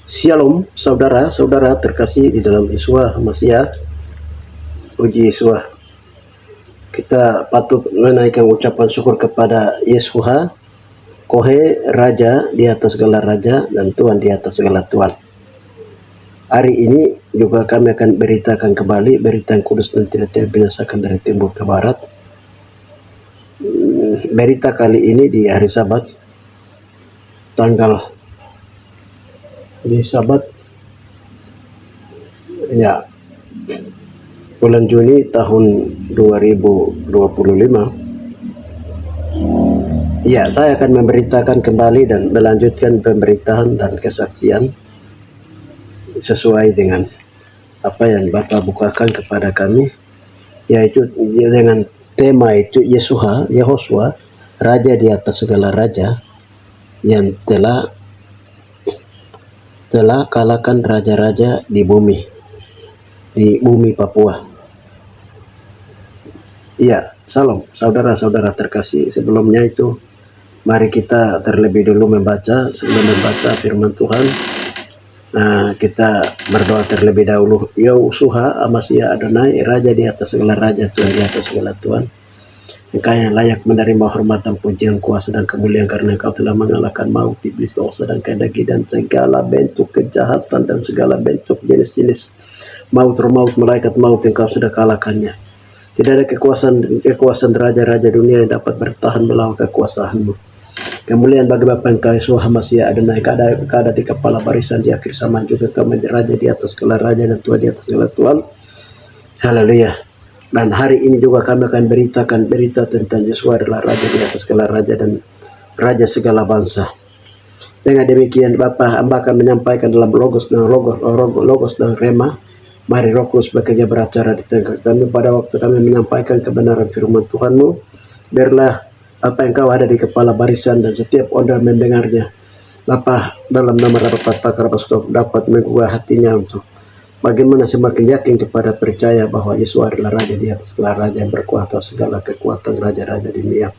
Shalom saudara-saudara terkasih di dalam Yeshua Masiah. Puji Yeshua. Kita patut menaikkan ucapan syukur kepada Yeshua, Kohe, Raja di atas segala raja dan Tuhan di atas segala Tuhan. Hari ini juga kami akan beritakan kembali berita yang kudus dan tidak terbinasakan dari timur ke barat. Berita kali ini di hari Sabat, bulan Juni tahun 2025. Saya akan memberitakan kembali dan melanjutkan pemberitaan dan kesaksian sesuai dengan apa yang Bapak bukakan kepada kami, yaitu dengan tema itu Yehosua, Raja di atas segala raja, yang telah kalahkan raja-raja di bumi Papua. Salam saudara-saudara terkasih. Sebelumnya itu mari kita terlebih dulu sebelum membaca firman Tuhan. Kita berdoa terlebih dahulu. Yehosua Amasiah Adonai, Raja di atas segala raja, Tuhan di atas segala Tuhan. Engkau yang layak menerima hormatan, pujian, kuasa dan kemuliaan, karena Engkau telah mengalahkan maut, iblis, dosa dan kedagi, dan segala bentuk kejahatan dan segala bentuk jenis-jenis maut, malaikat maut yang Engkau sudah kalahkannya. Tidak ada kekuasaan raja-raja dunia yang dapat bertahan melawan kekuasaan-Mu. Kemuliaan bagi Bapa Engkau Yeshua Masiah Adonai, ada di kepala barisan di akhir zaman, juga Kau menjadi Raja di atas segala raja dan Tuhan di atas segala Tuhan. Haleluya. Dan hari ini juga kami akan beritakan berita tentang Yeshua adalah Raja di atas segala raja dan Raja segala bangsa. Dengan demikian Bapa, hamba akan menyampaikan dalam logos dan rema. Mari Roh Kudus bekerja beracara di tengah kami pada waktu kami menyampaikan kebenaran firman Tuhan-Mu. Biarlah apa yang Kau ada di kepala barisan dan setiap orang mendengarnya, Bapa, dalam nama Bapa dapat menggugah hatinya untuk bagaimana semakin yakin kepada percaya bahwa Yesus adalah Raja di atas segala raja yang berkuasa segala kekuatan raja-raja di dunia.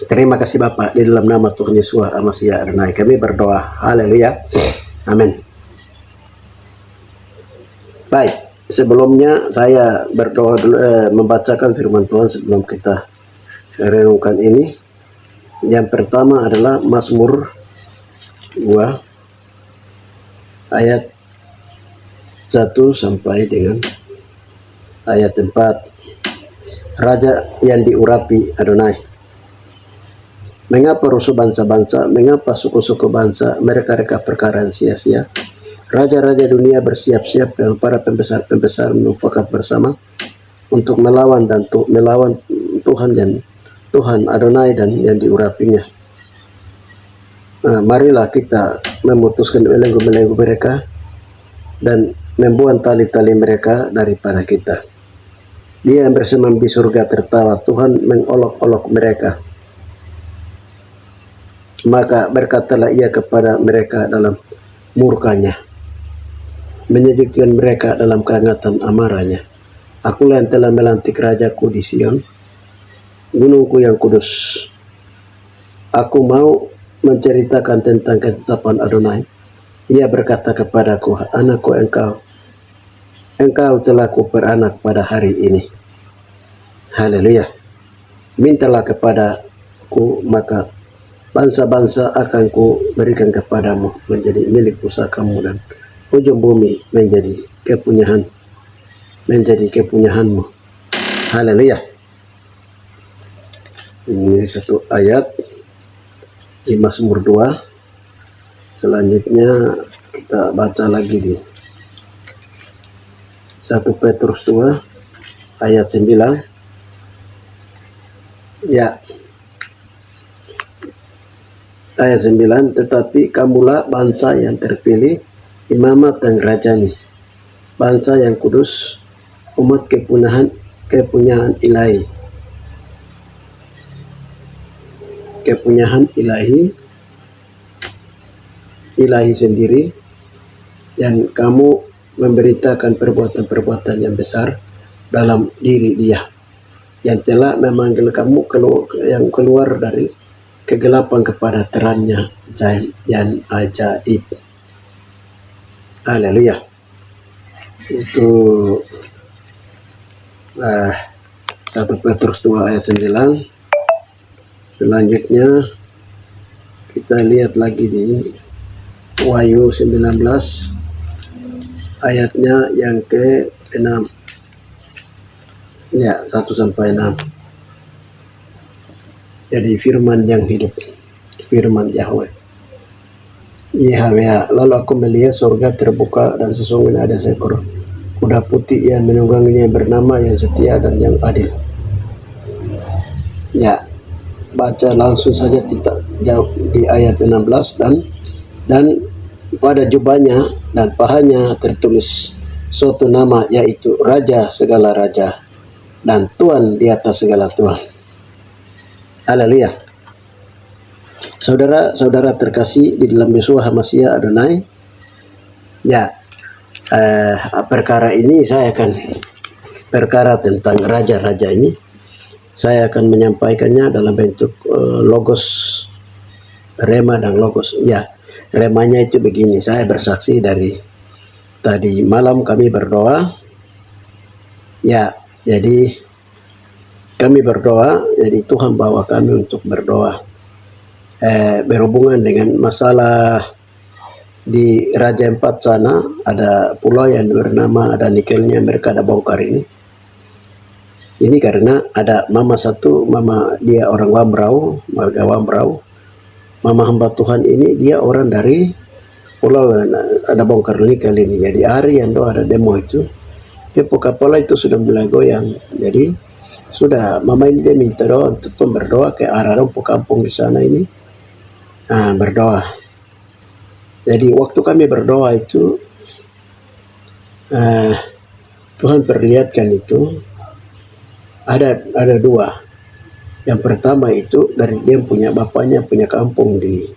Terima kasih Bapa, di dalam nama Tuhan Yesus Amasiah Adonai kami berdoa. Haleluya. Amin. Baik, sebelumnya saya berdoa dulu, membacakan firman Tuhan sebelum kita renungkan ini. Yang pertama adalah Mazmur 2 ayat 1 sampai dengan ayat 4. Raja yang diurapi Adonai. Mengapa rusuh bangsa-bangsa, mengapa suku-suku bangsa mereka-reka perkara yang sia-sia? Raja-raja dunia bersiap-siap dan para pembesar mufakat bersama untuk melawan Tuhan Adonai dan yang diurapinya. Marilah kita memutuskan belenggu-belenggu mereka dan membuang tali-tali mereka daripada kita. Dia yang bersemayam di surga tertawa, Tuhan mengolok-olok mereka. Maka berkatalah ia kepada mereka dalam murkanya, menyejukkan mereka dalam kehangatan amarahnya. Akulah yang telah melantik rajaku di Sion, gunungku yang kudus. Aku mau menceritakan tentang ketetapan Adonai. Ia berkata kepadaku, anakku, engkau telah kuperanak pada hari ini. Haleluya. Mintalah kepadaku, maka bangsa-bangsa akan ku berikan kepadamu menjadi milik pusakamu, dan ujung bumi menjadi kepunyaanmu. Haleluya. Ini satu ayat di Mazmur 2. Selanjutnya kita baca lagi di 1 Petrus 2 ayat 9. Ayat 9, tetapi kamulah bangsa yang terpilih, imamat dan rajani, bangsa yang kudus, umat kepunyaan ilahi sendiri, yang kamu memberitakan perbuatan-perbuatan yang besar dalam diri Dia, yang telah memanggil kamu keluar dari kegelapan kepada terangnya yang ajaib. Haleluya. Itu 1 Petrus 2 ayat 9. Selanjutnya kita lihat lagi di Wahyu 19 ayatnya yang ke-6. Ya, 1 sampai 6. Jadi firman yang hidup, firman Yahweh. YHWH. Lalu aku melihat surga terbuka dan sesungguhnya ada seekor kuda putih yang menungganginya bernama yang setia dan yang adil. Ya, baca langsung saja tidak jauh di ayat 16 dan pada jubahnya dan pahanya tertulis suatu nama, yaitu Raja segala raja dan Tuhan di atas segala Tuhan. Haleluya. Saudara-saudara terkasih di dalam Yeshua HaMashiach Adonai. Ya, perkara ini perkara tentang raja-raja ini saya akan menyampaikannya dalam bentuk logos, rema dan logos. Ya, remanya itu begini, saya bersaksi dari tadi malam kami berdoa. Ya, jadi kami berdoa, jadi Tuhan bawa kami untuk berdoa berhubungan dengan masalah di Raja Empat sana. Ada pulau yang bernama, ada nikelnya mereka ada bongkar ini karena ada mama satu, mama dia orang Wambrau, warga Wambrau. Mama hamba Tuhan ini dia orang dari pulau ada bongkar nikel ini. Jadi hari yang ada demo itu, dia kepala itu sudah mulai goyang. Jadi sudah mama ini dia minta doa untuk berdoa ke arah kampung di sana ini. Berdoa. Jadi waktu kami berdoa itu Tuhan perlihatkan itu ada dua. Yang pertama itu dari dia punya bapaknya punya kampung di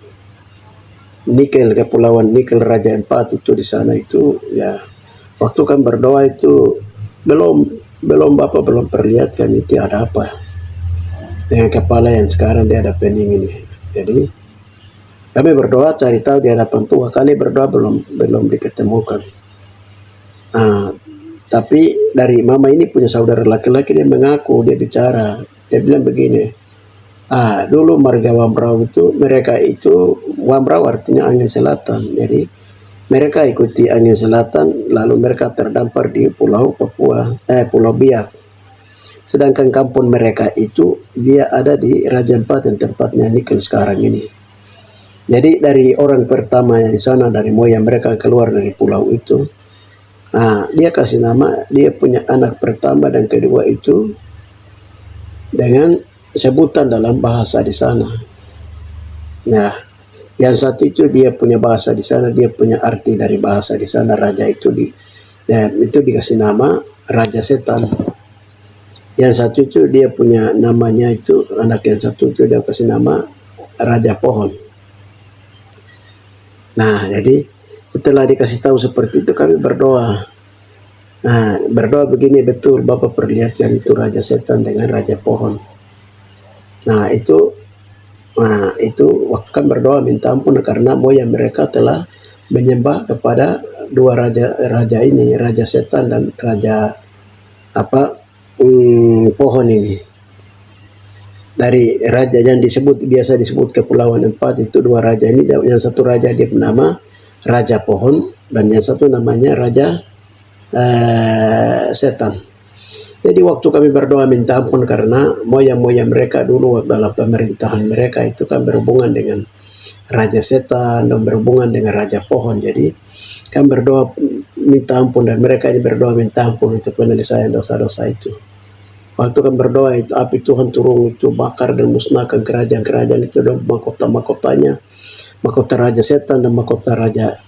nikel, kepulauan nikel Raja Empat itu di sana itu. Ya, waktu kami berdoa itu belum bapak belum perlihatkan itu ada apa dengan kepala yang sekarang dia ada pening ini. Jadi kami berdoa cari tahu di hadapan Tuhan, kali berdoa belum diketemukan. Tapi dari mama ini punya saudara laki-laki, dia mengaku, dia bicara, dia bilang begini, dulu marga Wambrau itu, mereka itu, Wambrau artinya angin selatan, jadi mereka ikuti angin selatan, lalu mereka terdampar di Pulau Papua, Pulau Biak. Sedangkan kampung mereka itu, dia ada di Raja Empat yang tempatnya nikel sekarang ini. Jadi dari orang pertama yang di sana, dari moyang mereka keluar dari pulau itu, dia kasih nama, dia punya anak pertama dan kedua itu dengan sebutan dalam bahasa di sana. Nah, yang satu itu dia punya bahasa di sana, dia punya arti dari bahasa di sana. Raja itu itu dikasih nama Raja Setan. Yang satu itu dia punya namanya itu, anak yang satu itu dia kasih nama Raja Pohon. Nah, jadi setelah dikasih tahu seperti itu kami berdoa. Berdoa begini, betul Bapak perlihatkan itu Raja Setan dengan Raja Pohon. Itu waktu kan berdoa minta ampun karena moyang mereka telah menyembah kepada dua raja ini, Raja Setan dan Raja Pohon ini. Dari raja yang biasa disebut Kepulauan Empat itu dua raja ini, yang satu raja dia bernama Raja Pohon dan yang satu namanya Raja Setan. Jadi waktu kami berdoa minta ampun karena moyang-moyang mereka dulu dalam pemerintahan mereka itu kan berhubungan dengan Raja Setan dan berhubungan dengan Raja Pohon. Jadi kami berdoa minta ampun dan mereka ini berdoa minta ampun untuk penyelesaian dosa-dosa itu. Waktu kan berdoa itu api Tuhan turun itu bakar dan musnahkan kerajaan-kerajaan itu dan mahkota-mahkotanya, mahkota Raja Setan dan mahkota Raja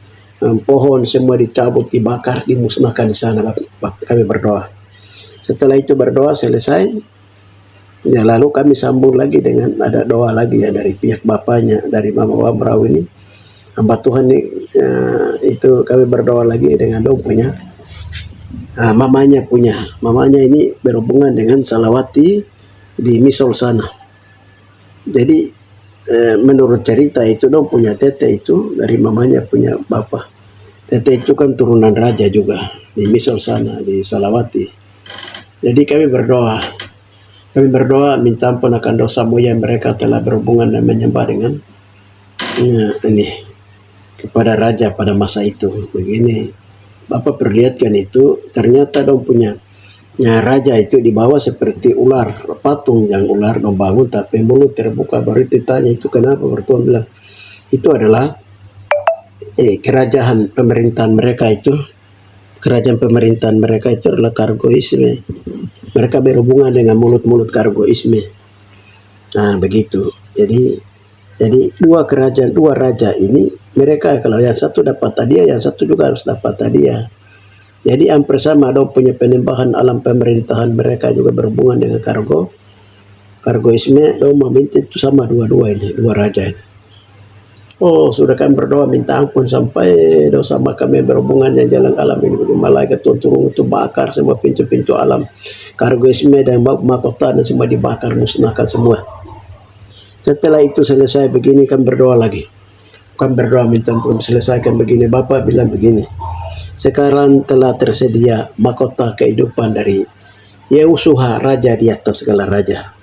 Pohon semua dicabut, dibakar, dimusnahkan di sana waktu kami berdoa. Setelah itu berdoa selesai, ya lalu kami sambung lagi dengan ada doa lagi ya dari pihak bapaknya, dari Mama Wambrau ini, hamba Tuhan ini, itu kami berdoa lagi dengan dong punya. Mamanya ini berhubungan dengan Salawati di Misol sana. Jadi menurut cerita itu dong punya tete itu dari mamanya punya bapak. Tete itu kan turunan raja juga di Misol sana, di Salawati. Jadi kami berdoa minta ampun akan dosa yang mereka telah berhubungan dan menyembah dengan ini kepada raja pada masa itu. Begini, Bapak perlihatkan itu, ternyata dong punya raja itu di bawah seperti ular, patung yang ular dong bangun tapi mulut terbuka. Baru ditanya itu kenapa, Tuhan bilang itu adalah kerajaan pemerintahan mereka itu. Kerajaan pemerintahan mereka itu adalah kargoisme. Mereka berhubungan dengan mulut-mulut kargoisme. Nah begitu. Jadi dua kerajaan, dua raja ini, mereka kalau yang satu dapat hadiah, yang satu juga harus dapat hadiah. Jadi hampir sama dong punya penyembahan alam pemerintahan mereka juga berhubungan dengan kargoisme. Dong meminta itu sama dua-dua ini, dua raja ini. Oh, sudah kan berdoa minta ampun sampai dosa kami berhubungan dengan jalan alam ini. Malaikat turun itu bakar semua pintu-pintu alam. Kargoisme dan mahkota dan semua dibakar, musnahkan semua. Setelah itu selesai begini kan berdoa lagi. Kan berdoa minta ampun selesaikan begini. Bapak bilang begini. Sekarang telah tersedia mahkota kehidupan dari Yehoshua, raja di atas segala raja.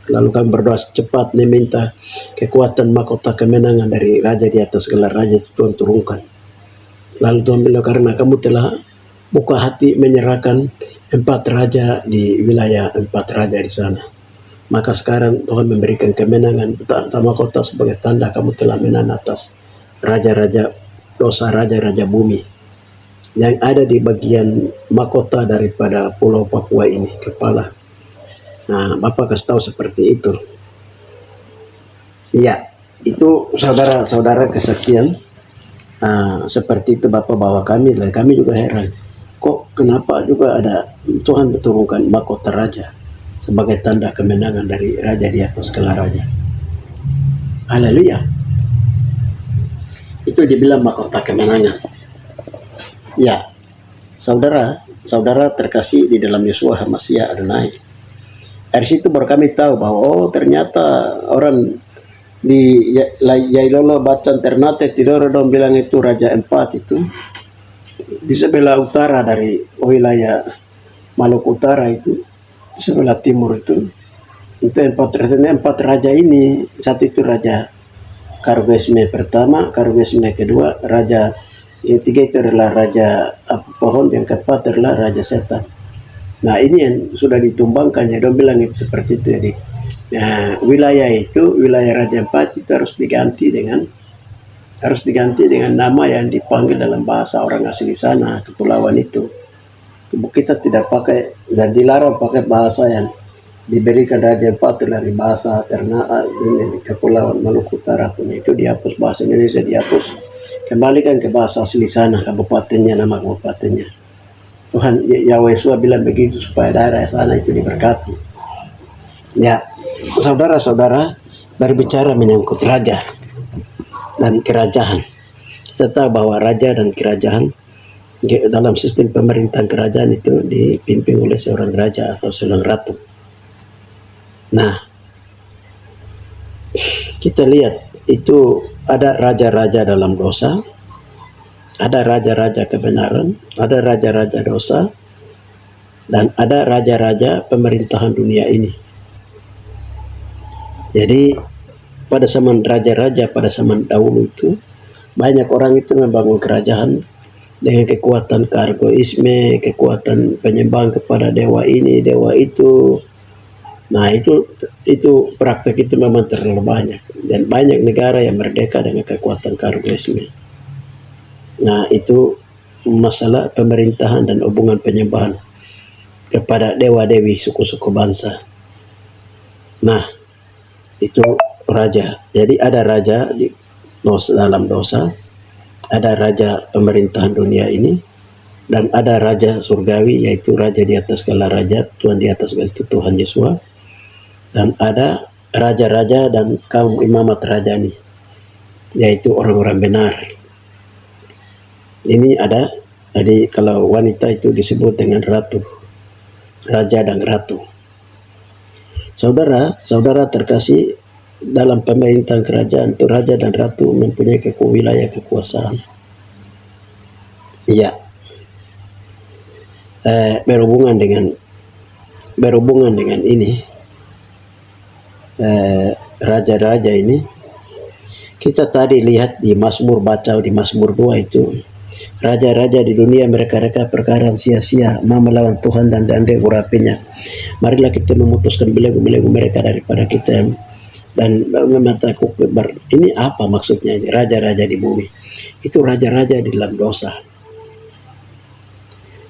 Lalu kami berdoa cepat meminta kekuatan mahkota kemenangan dari raja di atas segala raja itu Tuhan turunkan. Lalu Tuhan bilang karena kamu telah buka hati menyerahkan 4 raja di wilayah 4 raja di sana. Maka sekarang Tuhan memberikan kemenangan mahkota sebagai tanda kamu telah menang atas raja-raja dosa, raja-raja bumi yang ada di bagian mahkota daripada pulau Papua ini, kepala. Nah, Bapak kasih tahu seperti itu. Iya, itu saudara-saudara kesaksian. Seperti itu Bapak bawa kami, lah kami juga heran. Kok kenapa juga ada Tuhan berturunkan mahkota raja sebagai tanda kemenangan dari raja di atas segala raja. Haleluya. Itu dibilang mahkota kemenangan. Ya, saudara terkasih di dalam Yeshua HaMashiach Adonai. Dari situ baru kami tahu bahwa ternyata orang di Yailolo Bacan Ternate Tidoro dong bilang itu Raja 4 itu di sebelah utara dari wilayah Maluku Utara itu, di sebelah timur itu 4 raja ini. Satu itu Raja Kargoisme pertama, Kargoisme kedua, Raja yang ketiga itu adalah Raja Pohon, yang keempat adalah Raja Setan. Nah ini yang sudah ditumbangkan ya, dong bilang itu seperti itu. Jadi wilayah itu, wilayah Raja 4 itu harus diganti dengan nama yang dipanggil dalam bahasa orang asli sana, kepulauan itu. Kita tidak pakai dan dilarang pakai bahasa yang diberikan Raja 4 dari bahasa Ternate ini, kepulauan Maluku Utara punya itu dihapus, bahasa Indonesia dihapus, kembalikan ke bahasa asli sana, kabupatennya, nama kabupatennya. Tuhan Yahweh Yesus bilang begitu supaya daerah sana itu diberkati. Ya, saudara-saudara, berbicara menyangkut raja dan kerajaan. Kita tahu bahwa raja dan kerajaan dalam sistem pemerintahan kerajaan itu dipimpin oleh seorang raja atau seorang ratu. Nah, kita lihat itu ada raja-raja dalam dosa, ada raja-raja kebenaran, ada raja-raja dosa, dan ada raja-raja pemerintahan dunia ini. Jadi pada zaman raja-raja, pada zaman dahulu itu banyak orang itu membangun kerajaan dengan kekuatan kargoisme, kekuatan penyembahan kepada dewa ini, dewa itu. Nah itu praktek itu memang terlalu banyak, dan banyak negara yang merdeka dengan kekuatan kargoisme. Nah itu masalah pemerintahan dan hubungan penyembahan kepada dewa-dewi suku-suku bangsa. Nah itu raja. Jadi ada raja dalam dosa, ada raja pemerintahan dunia ini, dan ada raja surgawi, yaitu raja di atas segala raja, Tuhan di atas segala, itu Tuhan Yesus. Dan ada raja-raja dan kaum imamat rajani, yaitu orang-orang benar. Ini ada, jadi kalau wanita itu disebut dengan ratu, raja dan ratu. Saudara terkasih, dalam pemerintahan kerajaan itu raja dan ratu mempunyai wilayah kekuasaan. Iya, berhubungan dengan ini raja-raja ini. Kita tadi lihat di Mazmur, baca di Mazmur 2 itu, raja-raja di dunia mereka perkara sia-sia mau melawan Tuhan dan andai urapinya. Marilah kita memutuskan belenggu-belenggu mereka daripada kita dan memataku. Ini apa maksudnya ini? Raja-raja di bumi itu raja-raja di dalam dosa.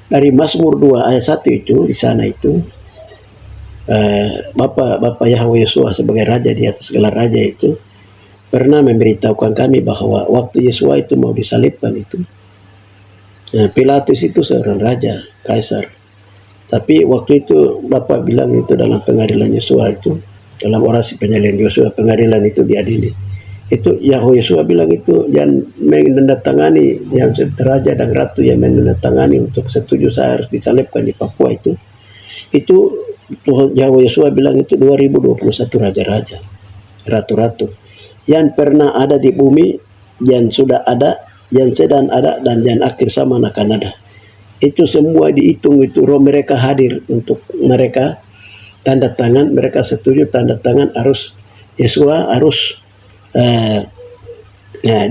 Dari Mazmur 2 ayat 1 itu, di sana itu Bapak Yahweh Yesua sebagai raja di atas segala raja itu pernah memberitahukan kami bahwa waktu Yesua itu mau disalibkan itu, Pilatus itu seorang raja, kaisar. Tapi waktu itu Bapak bilang itu dalam pengadilan Yesua itu, dalam orasi penyalihan Yesua, pengadilan itu diadili. Itu Yahweh Yesua bilang itu jangan menandatangani yang raja dan ratu yang menandatangani untuk setuju saya harus disalibkan di Papua itu. Itu Tuhan Yahweh Yesua bilang itu 2021 raja-raja, ratu-ratu yang pernah ada di bumi, yang sudah ada, yang sedang ada, dan yang akhir zaman akan ada. Itu semua dihitung, itu roh mereka hadir untuk mereka tanda tangan, mereka setuju tanda tangan harus Yesua harus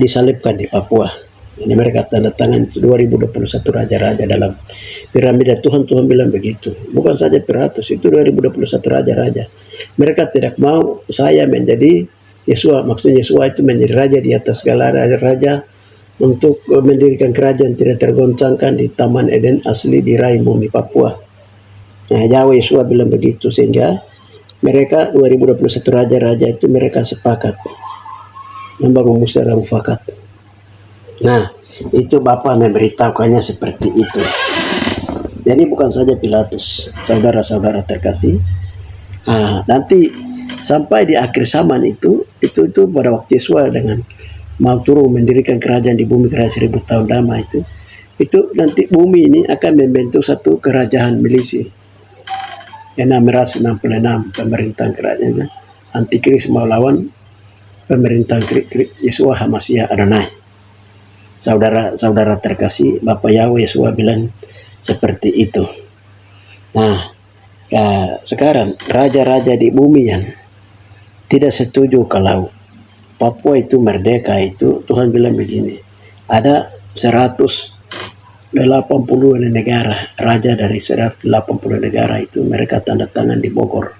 disalibkan di Papua. Ini mereka tanda tangan 2021 raja-raja dalam piramida Tuhan bilang begitu. Bukan saja piratus, itu 2021 raja-raja. Mereka tidak mau saya menjadi Yesua, maksudnya Yesua itu menjadi raja di atas segala raja-raja untuk mendirikan kerajaan tidak tergoncangkan di Taman Eden asli di Raimon di Papua. Nah, Yahweh Yesua bilang begitu, sehingga mereka 2021 raja-raja itu mereka sepakat membangun musyawarah mufakat. Nah, itu Bapak memberitahukannya seperti itu. Jadi bukan saja Pilatus, saudara-saudara terkasih. Nanti sampai di akhir zaman itu pada waktu Yesua dengan mau turun mendirikan kerajaan di bumi, kerajaan 1000 tahun damai itu nanti bumi ini akan membentuk satu kerajaan milisi yang 666 pemerintahan kerajaan antikris melawan pemerintahan Yesua Hamasiah Adonai. Saudara-saudara terkasih, Bapak Yahweh Yesua bilang seperti itu. Nah, sekarang raja-raja di bumi yang tidak setuju kalau Papua itu merdeka itu, Tuhan bilang begini, ada 180 negara, raja dari 180 negara itu mereka tanda tangan di Bogor.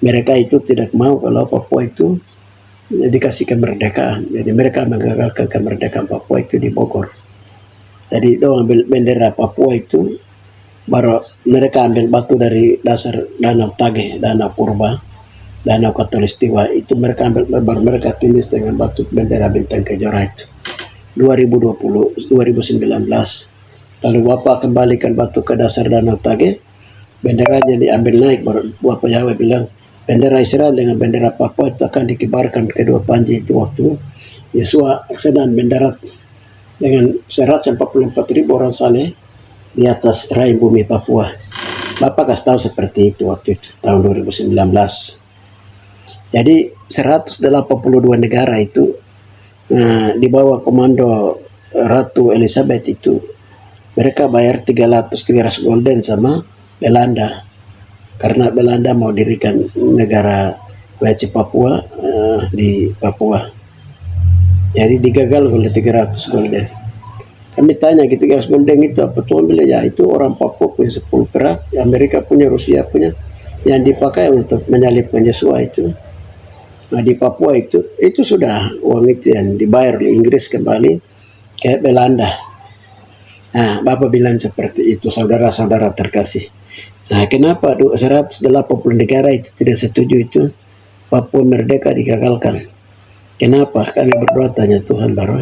Mereka itu tidak mau kalau Papua itu dikasih kemerdekaan, jadi mereka menggagalkan kemerdekaan Papua itu di Bogor. Jadi dong ambil bendera Papua itu, baru mereka ambil batu dari dasar Danau Tage, Danau Purba, Danau Katulistiwa itu mereka ambil, baru mereka tulis dengan batu bendera bintang kejora itu 2019. Lalu Bapak kembalikan batu ke dasar Danau Tage, benderanya diambil naik, baru Bapak Yahweh bilang bendera Israel dengan bendera Papua itu akan dikibarkan kedua panji itu waktu Yesua sedang mendarat dengan 144.000 orang saleh di atas rahim bumi Papua. Bapak kasih tahu seperti itu waktu itu tahun 2019. Jadi 182 negara itu di bawah komando Ratu Elizabeth itu mereka bayar 300 golden sama Belanda karena Belanda mau dirikan negara wajib Papua di Papua. Jadi digagal oleh 300 golden. Kami tanya gitu, 300 golden itu apa? Tuhan bilang ya itu orang Papua punya 10 perak, Amerika punya, Rusia punya, yang dipakai untuk menyalibkan Yesua itu. Nah di Papua itu sudah uang itu yang dibayar oleh Inggris kembali ke Belanda. Nah Bapak bilang seperti itu, saudara-saudara terkasih. Nah kenapa 180 negara itu tidak setuju itu Papua merdeka digagalkan? Kenapa? Kami berdoa tanya Tuhan baru.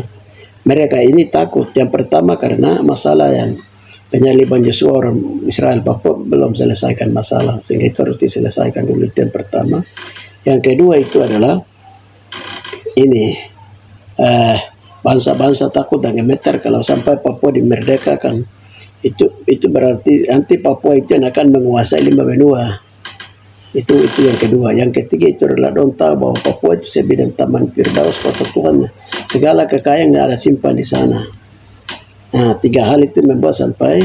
Mereka ini takut. Yang pertama karena masalah yang penyaliban Yesua orang Israel Papua belum selesaikan masalah, sehingga itu harus diselesaikan dulu, itu yang pertama. Yang kedua itu adalah ini bangsa-bangsa takut dan gemetar kalau sampai Papua dimerdekakan. Itu berarti nanti Papua itu akan menguasai 5 benua. Itu yang kedua. Yang ketiga itu adalah dong tahu bahwa Papua itu sebidang Taman Firdaus kota Tuhan. Segala kekayaan yang ada simpan di sana. Nah, 3 hal itu membuat sampai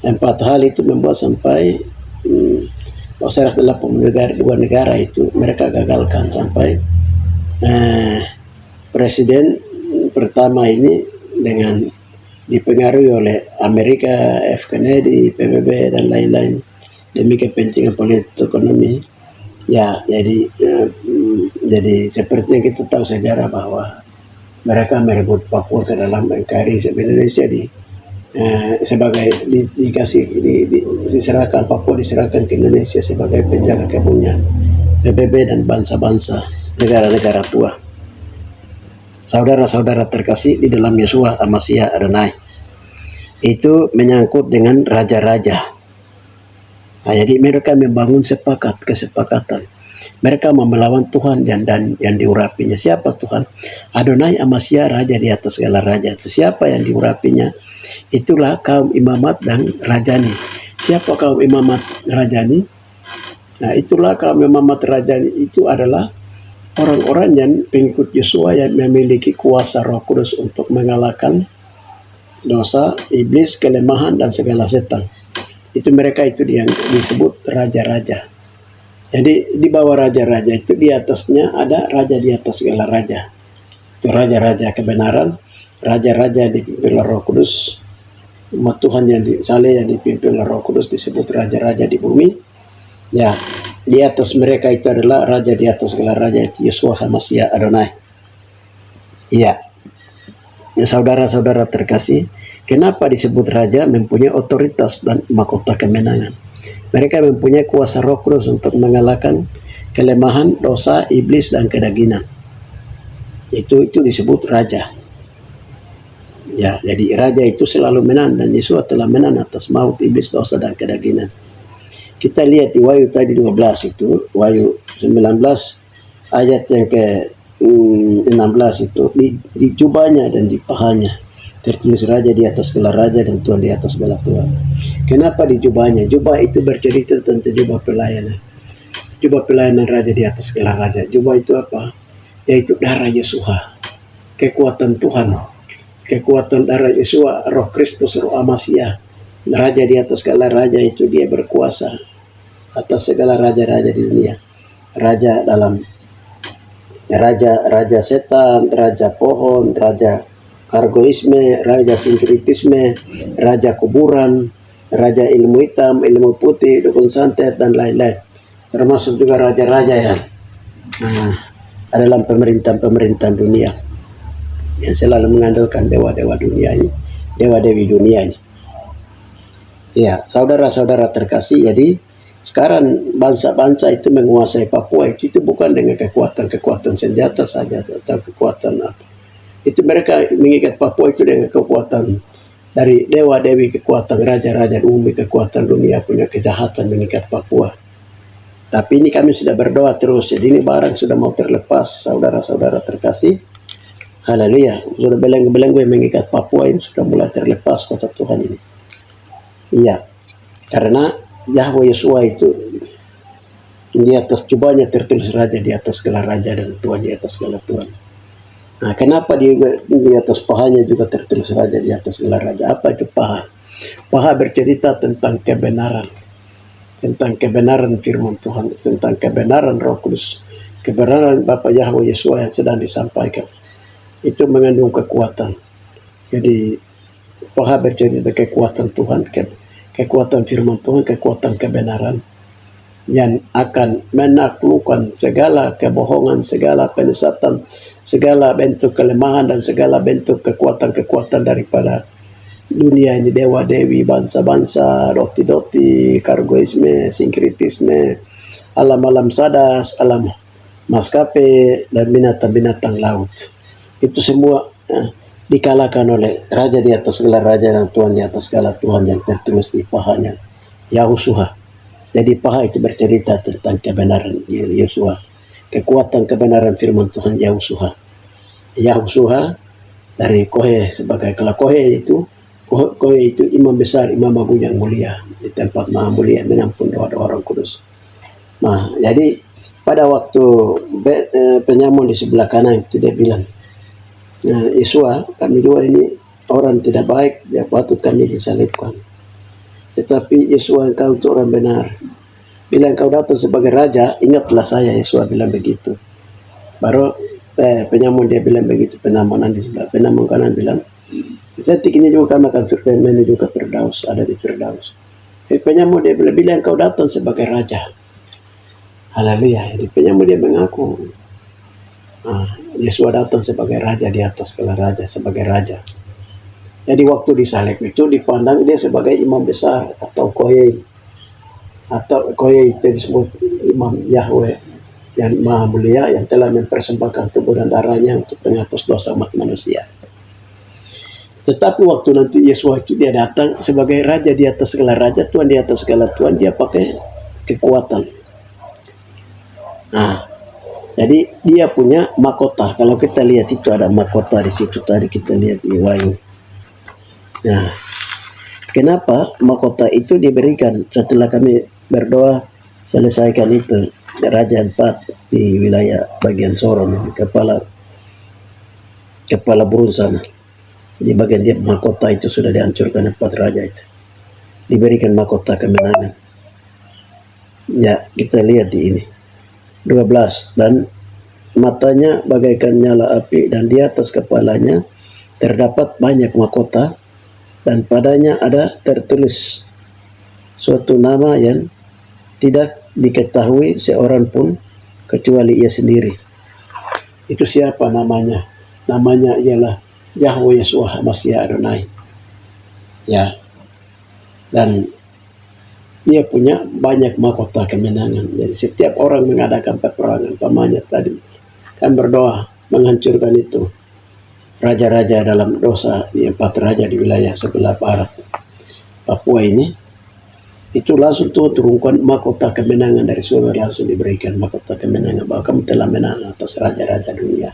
4 hal itu membuat sampai proses dalam negara, 2 negara itu mereka gagalkan sampai presiden pertama ini dengan dipengaruhi oleh Amerika, F. Kennedy, PBB dan lain-lain demi kepentingan politik ekonomi. Ya, jadi seperti yang kita tahu sejarah bahwa mereka merebut Papua ke dalam NKRI Indonesia sebagai diserahkan Papua diserahkan ke Indonesia sebagai penjaga kebunnya PBB dan bangsa-bangsa negara-negara tua. Saudara-saudara terkasih, di dalam Yosua, Amasya, Adonai itu menyangkut dengan raja-raja. Nah, jadi mereka membangun kesepakatan. Mereka mau melawan Tuhan dan yang diurapinya. Siapa Tuhan? Adonai Amasya, raja di atas segala raja. Itu siapa yang diurapinya? Itulah kaum imamat dan rajani. Siapa kaum imamat rajani? Nah, itulah kaum imamat rajani itu adalah orang-orang yang pengikut Yosua yang memiliki kuasa Roh Kudus untuk mengalahkan dosa, iblis, kelemahan dan segala setan. Itu mereka itu yang disebut raja-raja. Jadi di bawah raja-raja itu di atasnya ada raja di atas segala raja. Itu raja-raja kebenaran, raja-raja dipimpin oleh Roh Kudus. Umat Tuhan yang yang dipimpin oleh Roh Kudus disebut raja-raja di bumi. Ya, di atas mereka itu adalah raja di atas segala raja, itu Yosua Hamasya Adonai. Iya. Ya, saudara-saudara terkasih, kenapa disebut raja? Mempunyai otoritas dan mahkota kemenangan. Mereka mempunyai kuasa Roh Kudus untuk mengalahkan kelemahan, dosa, iblis dan kedagingan. Itu disebut raja. Ya, jadi raja itu selalu menang dan Yesus telah menang atas maut, iblis, dosa dan kedagingan. Kita lihat di Wahyu tadi 12 itu, Wahyu 19 ayat yang ke 16 itu di jubahnya dan di pahanya tertulis raja di atas segala raja dan Tuhan di atas segala Tuhan. Kenapa di jubahnya? Jubah itu bercerita tentang jubah pelayanan. Jubah pelayanan raja di atas segala raja. Jubah itu apa? Yaitu darah Yesua. Kekuatan Tuhan. Kekuatan darah Yesua, Roh Kristus, Roh Amasya. Raja di atas segala raja itu dia berkuasa atas segala raja-raja di dunia. Raja dalam raja setan, raja pohon, raja kargoisme, raja sinkritisme, raja kuburan, raja ilmu hitam, ilmu putih, dukun santet dan lain-lain. Termasuk juga raja-raja yang dalam pemerintahan dunia yang selalu mengandalkan dewa-dewa dunia ini, dewa-dewi dunia ini. Ya, saudara-saudara terkasih, jadi sekarang bangsa-bangsa itu menguasai Papua itu bukan dengan kekuatan senjata saja atau kekuatan apa. Itu mereka mengikat Papua itu dengan kekuatan dari dewa-dewi, kekuatan raja-raja umum, kekuatan dunia punya kejahatan mengikat Papua. Tapi ini kami sudah berdoa terus, jadi ini barang sudah mau terlepas, saudara-saudara terkasih. Haleluya, sudah belenggu-belenggu yang mengikat Papua ini sudah mulai terlepas kota Tuhan ini. Iya, karena Yahweh Yesua itu di atas jubahnya tertulis raja di atas segala raja dan Tuhan di atas segala Tuhan. Nah, kenapa di atas pahanya juga tertulis raja di atas segala raja? Apa itu paha? Paha bercerita tentang kebenaran firman Tuhan, tentang kebenaran Roh Kudus, kebenaran Bapa Yahweh Yesua yang sedang disampaikan. Itu mengandung kekuatan. Jadi paha bercerita kekuatan Tuhan, kekuatan firman Tuhan, kekuatan kebenaran yang akan menaklukkan segala kebohongan, segala penyesatan, segala bentuk kelemahan dan segala bentuk kekuatan-kekuatan daripada dunia ini, dewa-dewi, bangsa-bangsa, doti-doti, kargoisme, sinkritisme, alam-alam sadas, alam maskapai dan binatang-binatang laut. Itu semua dikalahkan oleh raja di atas segala raja dan Tuhan di atas segala Tuhan yang tertulis di pahanya, Yahushua. Jadi paha itu bercerita tentang kebenaran Yosua, kekuatan kebenaran firman Tuhan Yahushua. Yahushua dari Kohe sebagai Kohe itu imam besar, imam agung yang mulia di tempat maha mulia menampun doa-doa orang kudus. Nah, jadi pada waktu penyamun di sebelah kanan itu dia bilang, Yesua, kami dua ini orang tidak baik, dia patut kami disalibkan. Tetapi Yesus, engkau untuk orang benar. Bila engkau datang sebagai raja, ingatlah saya, Yesus bilang begitu. Baru penyamun dia bilang begitu, penamunan di sebelah, penamun kanan bilang, setik ini juga kami akan menuju ke Firdaus, ada di Firdaus. Jadi penyamun dia bilang, bila engkau datang sebagai raja, haleluya. Jadi penyamun dia mengaku, Yesus datang sebagai raja di atas segala raja, sebagai raja. Jadi waktu disalib itu dipandang dia sebagai imam besar atau koyei. Atau koyei itu disebut imam Yahweh yang maha mulia, yang telah mempersembahkan tubuh dan darahnya untuk penghapus dosa umat manusia. Tetapi waktu nanti Yesus itu dia datang sebagai raja di atas segala raja, Tuhan di atas segala Tuhan, dia pakai kekuatan. Nah, jadi dia punya mahkota. Kalau kita lihat itu ada mahkota di situ tadi kita lihat di Wahyu. Nah, kenapa mahkota itu diberikan setelah kami berdoa selesaikan itu Raja 4 di wilayah bagian Soron, kepala burung sana. Di bagian dia mahkota itu sudah dihancurkan 4 raja itu. Diberikan mahkota kemenangan. Ya, kita lihat di ini. 12, dan matanya bagaikan nyala api, dan di atas kepalanya terdapat banyak mahkota, dan padanya ada tertulis suatu nama yang tidak diketahui seorang pun kecuali ia sendiri. Itu siapa namanya? Namanya ialah Yahweh Yeshua Mashiach Adonai. Ya. Dan dia punya banyak mahkota kemenangan. Jadi setiap orang mengadakan peperangan, pamannya tadi kan berdoa menghancurkan itu raja-raja dalam dosa, di 4 raja di wilayah sebelah barat Papua ini. Itu langsung Tuhan turunkan mahkota kemenangan dari surga, langsung diberikan mahkota kemenangan bahwa kamu telah menang atas raja-raja dunia.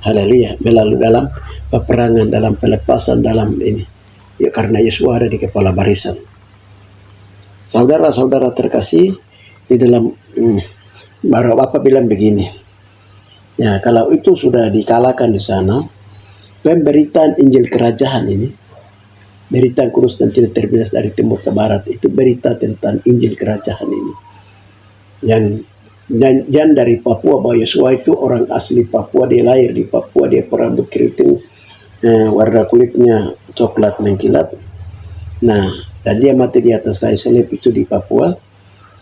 Haleluya. Melalui dalam peperangan, dalam pelepasan, dalam ini. Ya, karena Yesus ada di kepala barisan. Saudara-saudara terkasih, di dalam baru Bapak bilang begini. Ya, kalau itu sudah dikalahkan di sana, pemberitaan Injil kerajaan ini, berita kurus dan tidak terbilas dari timur ke barat, itu berita tentang Injil kerajaan ini. Dan dari Papua, bahwa Yesus itu orang asli Papua, dia lahir di Papua, dia berambut keriting, warna kulitnya coklat mengkilat. Nah, dan dia mati di atas kayu salib itu di Papua.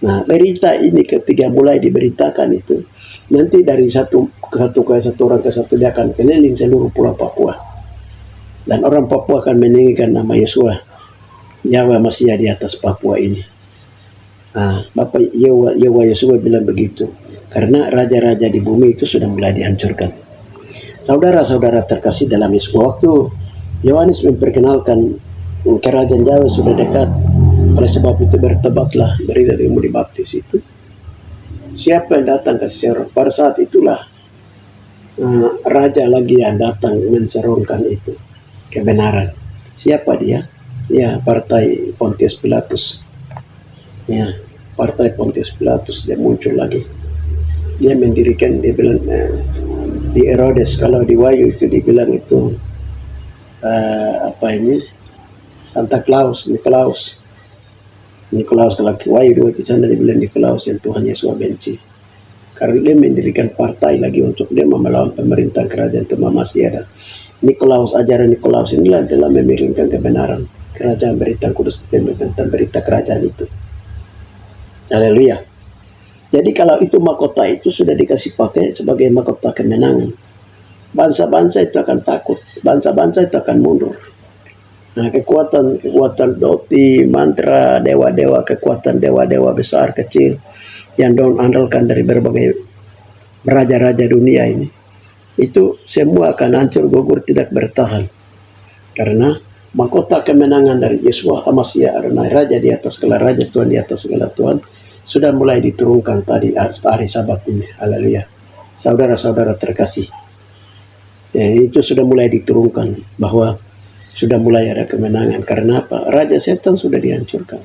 Nah, berita ini ketika mulai diberitakan itu, nanti dari satu orang ke satu dia akan keliling seluruh pulau Papua. Dan orang Papua akan meninggikan nama Yesus, Yahweh Mashiach di atas Papua ini. Nah, Bapak Yahweh Yesus bilang begitu. Karena raja-raja di bumi itu sudah mulai dihancurkan. Saudara-saudara terkasih dalam Yesus, waktu Yohanes memperkenalkan kerajaan Jawa sudah dekat, oleh sebab itu bertobatlah, beri darimu dibaptis itu. Siapa yang datang ke seron? Pada saat itulah raja lagi yang datang menseronkan itu kebenaran. Siapa dia? Ya, partai Pontius Pilatus. Ya, partai Pontius Pilatus dia muncul lagi. Dia mendirikan, dia bilang di Herodes, kalau di Wahyu itu dibilang itu Santa Claus, Nikolaus, kalau di Wahyu itu sana dibilang Nikolaus yang Tuhan Yesus benci. Karena dia mendirikan partai lagi untuk dia melawan pemerintah kerajaan Tuhan masih ada. Nikolaus, ajaran Nikolaus inilah telah memiringkan kebenaran kerajaan berita kudus tentang berita kerajaan itu. Haleluya. Jadi kalau itu mahkota itu sudah dikasih pakai sebagai mahkota kemenangan, bangsa-bangsa itu akan takut, bangsa-bangsa itu akan mundur. Nah, kekuatan doti, mantra, dewa-dewa, kekuatan dewa-dewa besar kecil yang andalkan dari berbagai raja-raja dunia ini, itu semua akan hancur gugur, tidak bertahan. Karena mahkota kemenangan dari Yesus Mashiach Adonai, Raja di atas segala raja, Tuhan di atas segala Tuhan, sudah mulai diturunkan tadi hari Sabat ini. Haleluya. Saudara-saudara terkasih, ya, itu sudah mulai diturunkan bahwa sudah mulai ada kemenangan. Karena apa? Raja setan sudah dihancurkan.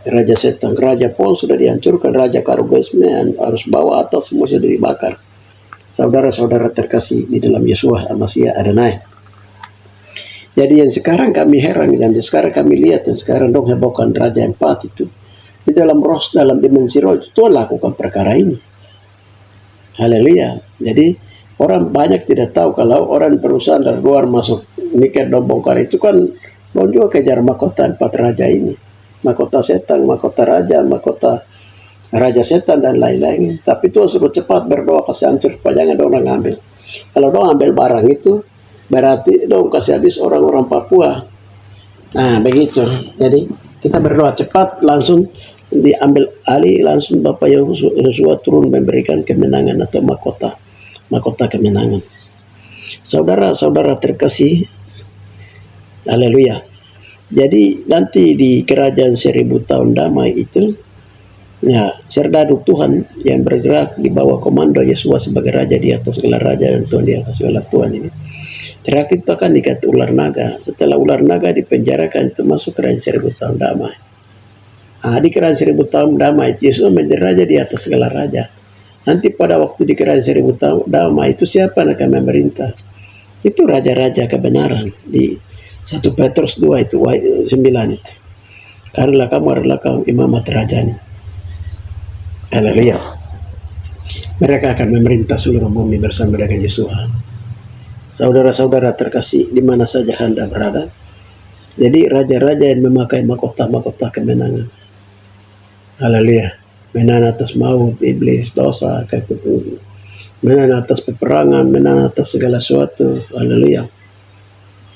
Raja setan, Raja Pol sudah dihancurkan, Raja Karugasme, arus bawah atas semua sudah dibakar. Saudara-saudara terkasih di dalam Yesus Mashiach Adonai. Jadi yang sekarang kami heran, yang sekarang kami lihat, yang sekarang dong hebohkan Raja Empat itu, di dalam roh, dalam dimensi roh itu Tuhan lakukan perkara ini. Haleluya. Jadi orang banyak tidak tahu kalau orang perusahaan dari luar masuk nikel dan bongkar itu kan mau juga kejar mahkota empat raja ini, mahkota setan, mahkota raja, mahkota raja setan dan lain-lain. Tapi Tuhan suruh cepat berdoa kasih hancur supaya jangan orang ambil. Kalau dong ambil barang itu berarti dong kasih habis orang-orang Papua. Nah begitu. Jadi kita berdoa cepat langsung diambil alih, langsung Bapak Yosua turun memberikan kemenangan atau mahkota kemenangan. Saudara-saudara terkasih, haleluya. Jadi nanti di kerajaan 1000 tahun damai itu, ya, serdadu Tuhan yang bergerak di bawah komando Yosua sebagai raja di atas segala raja dan Tuhan di atas segala Tuhan ini. Terakhir itu akan dikat ular naga. Setelah ular naga dipenjarakan itu masuk kerajaan 1000 tahun damai. Di kerajaan 1000 tahun damai Yesus menjadi raja di atas segala raja. Nanti pada waktu di kerajaan 1000 tahun damai itu siapa yang akan memerintah? Itu raja-raja kebenaran di 1 Petrus 2 itu 9 itu. Karena kamu adalah kaum imamat rajani. Haleluya. Mereka akan memerintah seluruh bumi bersama dengan Yesus. Saudara-saudara terkasih di mana saja Anda berada. Jadi raja-raja yang memakai mahkota kemenangan. Haleluya. Menang atas maut, iblis, dosa, menang atas peperangan, menang atas segala sesuatu. Haleluya.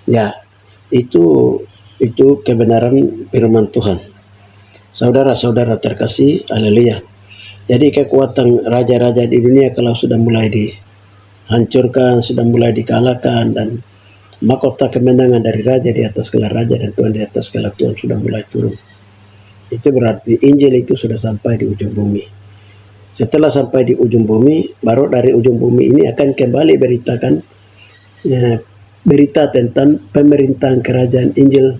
Ya, itu kebenaran firman Tuhan. Saudara-saudara terkasih, haleluya. Jadi kekuatan raja-raja di dunia kalau sudah mulai dihancurkan, sudah mulai dikalahkan, dan mahkota kemenangan dari raja di atas segala raja dan Tuhan di atas segala Tuhan sudah mulai turun. Itu berarti Injil itu sudah sampai di ujung bumi. Setelah sampai di ujung bumi, baru dari ujung bumi ini akan kembali beritakan berita tentang pemerintahan kerajaan Injil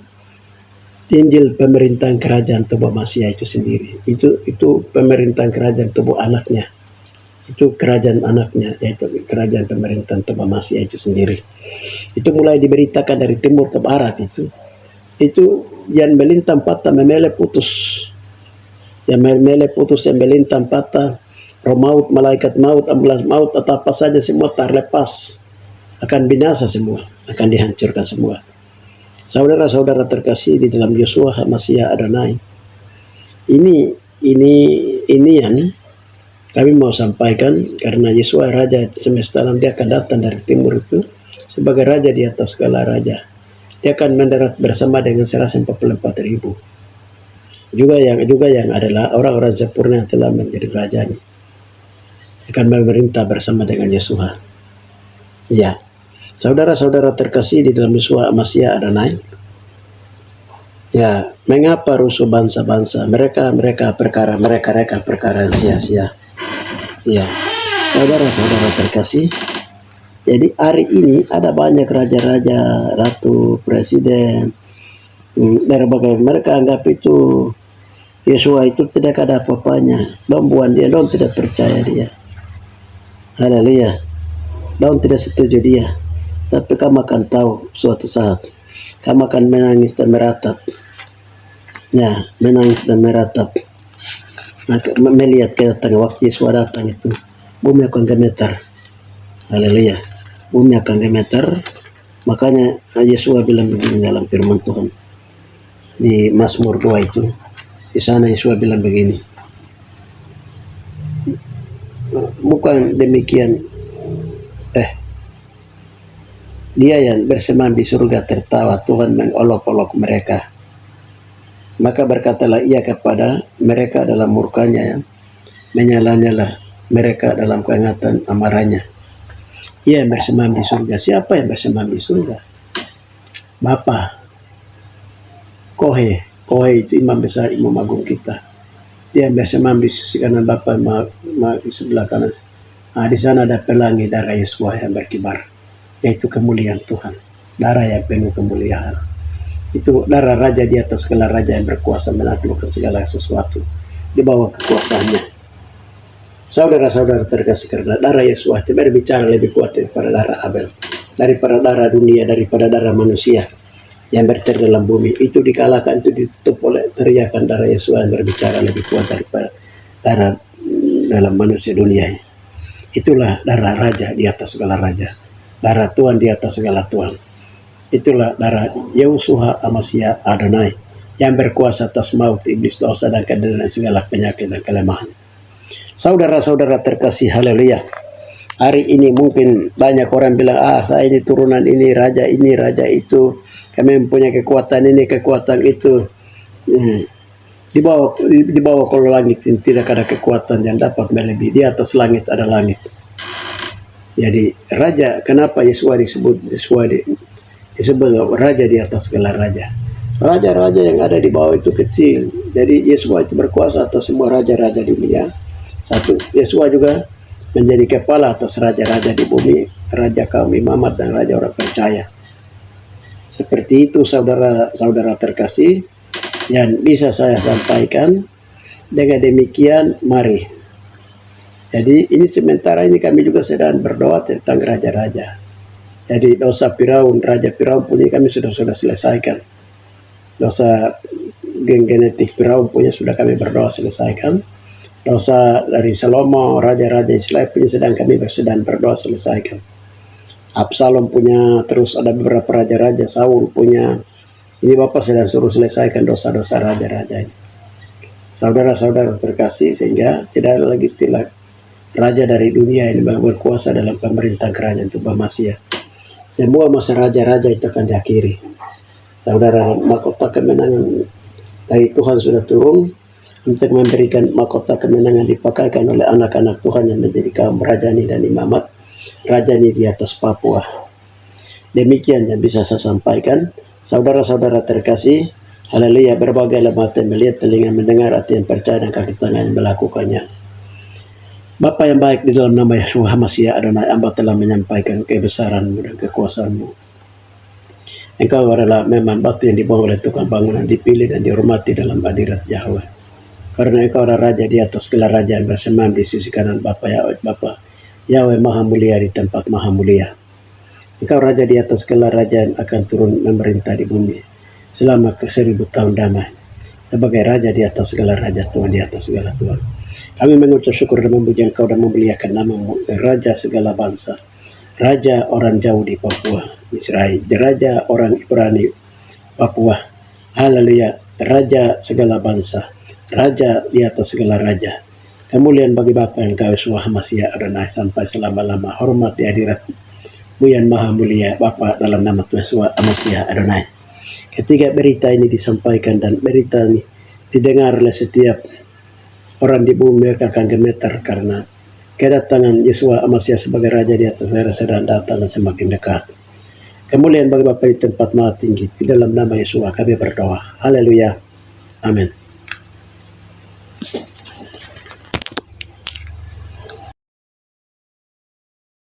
pemerintahan kerajaan tubuh Masia itu sendiri. Itu pemerintahan kerajaan tubuh anaknya. Itu kerajaan anaknya, yaitu kerajaan pemerintahan tubuh Masia itu sendiri. Itu mulai diberitakan dari timur ke barat itu yang melintang patah memele putus. Yang memele putus, yang melintang patah, roh maut, malaikat maut, ambulans maut, atau apa saja semua terlepas. Akan binasa semua, akan dihancurkan semua. Saudara-saudara terkasih di dalam Yosua HaMashiach Adonai. Ini yang kami mau sampaikan karena Yosua Raja semesta alam, dia akan datang dari timur itu sebagai raja di atas segala raja. Dia akan mendarat bersama dengan 144.000. Juga yang adalah orang-orang sempurna yang telah menjadi raja ini. Akan memerintah bersama dengan Yosua. Ya. Saudara-saudara terkasih di dalam Yosua HaMashiach Adonai. Ya, mengapa rusuh bangsa-bangsa? Mereka perkara sia-sia. Ya. Saudara-saudara terkasih, jadi hari ini ada banyak raja-raja, ratu, presiden, berbagai, mereka anggap itu Yosua itu tidak ada apa-apanya. Dong buan dia, dong tidak percaya dia. Haleluya. Dong tidak setuju dia. Tapi kamu akan tahu suatu saat. Kamu akan menangis dan meratap. Ya, menangis dan meratap. Melihat kedatangan waktu Yesus datang itu, bumi akan gemetar. Haleluya. Bumi akan gemetar. Makanya Yesus bilang begini dalam firman Tuhan di Mazmur 2 itu. Di sana Yesus bilang begini. Bukan demikian. Dia yang bersemayam di surga tertawa, Tuhan mengolok-olok mereka. Maka berkatalah ia kepada mereka dalam murkanya, menyala-nyala mereka dalam keingatan amarahnya. Ia yang bersemayam di surga. Siapa yang bersemayam di surga? Bapa. Kohe itu imam besar, imam agung kita. Dia yang bersemayam di sisi kanan Bapa, di sebelah kanan. Di sana ada pelangi darah Yesus yang berkibar, yaitu kemuliaan Tuhan. Darah yang penuh kemuliaan. Itu darah raja di atas segala raja yang berkuasa menaklukkan segala sesuatu di bawah kekuasaannya. Saudara-saudara terkasih, karena darah Yesus itu berbicara lebih kuat daripada darah Abel, daripada darah dunia, daripada darah manusia. yang berteriak dalam bumi itu dikalahkan, itu ditutup oleh teriakan darah Yesus yang berbicara lebih kuat daripada darah dalam manusia dunia ini. Itulah darah raja di atas segala raja, darah Tuhan di atas segala Tuhan. Itulah darah Yehoshua Amasya Adonai yang berkuasa atas maut, iblis, dosa, dan segala penyakit dan kelemahan. Saudara-saudara terkasih, haleluya. Hari ini mungkin banyak orang bilang, saya ini turunan ini, raja itu, kami mempunyai kekuatan ini, kekuatan itu. Di bawah kolong langit tidak ada kekuatan yang dapat melebihi. Di atas langit ada langit. Jadi raja, kenapa Yesus disebut raja di atas segala raja? Raja-raja yang ada di bawah itu kecil. Jadi Yesus itu berkuasa atas semua raja-raja di dunia. Satu, Yesus juga menjadi kepala atas raja-raja di bumi, raja kaum imamat dan raja orang percaya. Seperti itu saudara-saudara terkasih yang bisa saya sampaikan. Dengan demikian mari. Jadi ini sementara ini kami juga sedang berdoa tentang raja-raja. Jadi dosa Firaun, raja Firaun punya kami sudah selesaikan. Dosa genetik Firaun punya sudah kami berdoa selesaikan. Dosa dari Salomo, raja-raja Israel punya sedang berdoa selesaikan. Absalom punya, terus ada beberapa raja-raja, Saul punya. Ini Bapak sedang suruh selesaikan dosa-dosa raja-raja ini. Saudara-saudara terkasih, sehingga tidak ada lagi istilah raja dari dunia ini berkuasa dalam pemerintahan kerajaan Tuhan Masia. Semua masa raja-raja itu akan diakhiri. Saudara, mahkota kemenangan dari Tuhan sudah turun untuk memberikan mahkota kemenangan dipakaikan oleh anak-anak Tuhan yang menjadi kaum rajani dan imamat, rajani di atas Papua. Demikian yang bisa saya sampaikan. Saudara-saudara terkasih, haleluya, berbagai mata melihat, telinga mendengar, hati yang percaya dan kaki tangan yang melakukannya. Bapa yang baik, di dalam nama Yesus Masya Adonai, Amba telah menyampaikan kebesaran-Mu dan kekuasaan-Mu. Engkau adalah memang batu yang dibangun oleh tukang bangunan, dipilih dan dihormati dalam hadirat Yahweh. Karena Engkau adalah raja di atas segala raja yang bersemayam di sisi kanan Bapa Yahweh Maha Mulia di tempat Maha Mulia. Engkau raja di atas segala raja yang akan turun memerintah di bumi selama 1000 tahun damai. Sebagai raja di atas segala raja, Tuhan di atas segala Tuhan. Kami mengucap syukur dan memuji Engkau dan memuliakan nama-Mu, Raja segala bangsa, Raja orang jauh di Papua, Israel, Raja orang Ibrani, Papua, haleluya, Raja segala bangsa, Raja di atas segala raja. Kemuliaan bagi Bapa yang Kau Yesus Masya Adonai sampai selama-lama. Hormat di hadirat-Mu yang Maha Mulia Bapa, dalam nama Tuhan Yesus Masya Adonai. Ketika berita ini disampaikan dan berita ini didengar oleh setiap orang di bumi, mereka akan gemetar karena kedatangan Yesus Masya sebagai Raja di atas daerah sedang datang dan semakin dekat. Kemuliaan bagi Bapa di tempat maha tinggi. Di dalam nama Yesus kami berdoa. Haleluya. Amin.